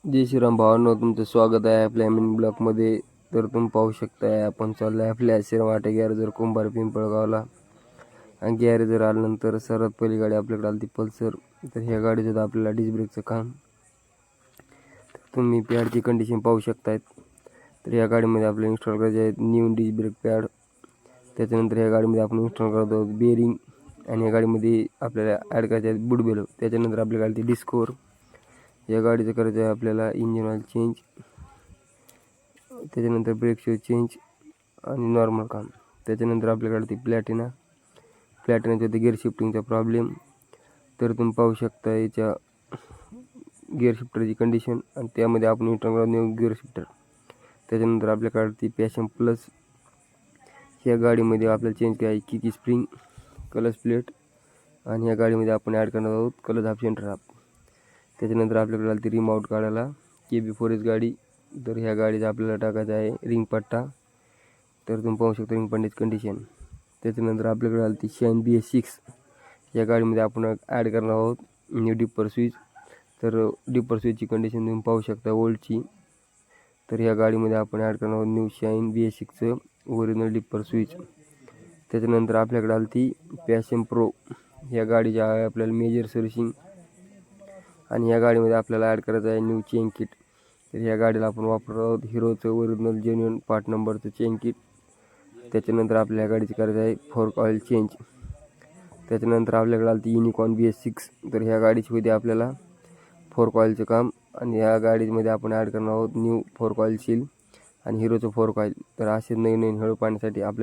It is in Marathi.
जय श्रीराम भावांनो, तुमचं स्वागत आहे आपल्या मिनी ब्लॉकमध्ये. तर तुम्ही पाहू शकताय आपण चाललो आहे आपल्या शिरवाटे गॅरेजर कुंभार पिंपळगावला. आणि गॅरेजर आल्यानंतर सर्वात पहिली गाडी आपल्याकडे आली ती पल्सर. तर ह्या गाडीचं आपल्याला डिस्क ब्रेकचं काम. तर तुम्ही पॅडची कंडिशन पाहू शकतायत. तर ह्या गाडीमध्ये आपल्याला इन्स्टॉल करायचे आहेत न्यू डिस्क ब्रेक पॅड. त्याच्यानंतर ह्या गाडीमध्ये आपण इन्स्टॉल करतो बेरिंग. आणि या गाडीमध्ये आपल्याला ॲड करायचे आहेत बूट बेलो. त्याच्यानंतर आपल्या गाडी डिस्कोर. या गाडीचं करायचं आहे आपल्याला इंजिन ऑइल चेंज, त्याच्यानंतर ब्रेक शूज चेंज आणि नॉर्मल काम. त्याच्यानंतर आपल्याकडे ती प्लॅटिनाचं ते गिअर शिफ्टिंगचा प्रॉब्लेम. तर तुम्ही पाहू शकता याच्या गिअर शिफ्टरची कंडिशन आणि त्यामध्ये आपण इन्स्टॉल करतो गिअर शिफ्टर. त्याच्यानंतर आपल्याकडे ती पॅशन प्लस. ह्या गाडीमध्ये आपल्याला चेंज करायची किकी स्प्रिंग, कलच प्लेट आणि ह्या गाडीमध्ये आपण ॲड करणार आहोत कलच हाफ सेंटर हाफ. त्याच्यानंतर आपल्याकडे आली ती रिम आउट काढायला KB4S गाडी. तर ह्या गाडीचा आपल्याला टाकायचा आहे रिंग पट्टा. तर तुम्ही पाहू शकता रिंग पट्ट्याची कंडिशन. त्याच्यानंतर आपल्याकडे आली ती शाईन BS6. या गाडीमध्ये आपण ॲड करणार आहोत न्यू डिपर स्विच. तर डिपर स्विचची कंडिशन तुम्ही पाहू शकता ओल्डची. तर ह्या गाडीमध्ये आपण ॲड करणार आहोत न्यू शाईन BS6चं ओरिजिनल डिपर स्विच. त्याच्यानंतर आपल्याकडे आली ती पॅशन प्रो. या गाडीच्या आहे आपल्याला मेजर सर्व्हिसिंग. आणि या गाडीमध्ये आपल्याला ॲड करायचं आहे न्यू चेन किट. तर ह्या गाडीला आपण वापरत आहोत हिरोचं ओरिजिनल जेन्युइन पार्ट नंबरचं चेन किट. त्याच्यानंतर आपल्या गाडीचं करायचं आहे फोर्क ऑइल चेंज. त्याच्यानंतर आपल्याकडे आली ती युनिकॉर्न BS6. तर ह्या गाडीची होती आपल्याला फोर्क ऑइलचं काम. आणि ह्या गाडीमध्ये आपण ॲड करणार आहोत न्यू फोर्क ऑइल सील आणि हिरोचं फोर्क ऑइल. तर असे नवीन हळू पाहण्यासाठी आपल्या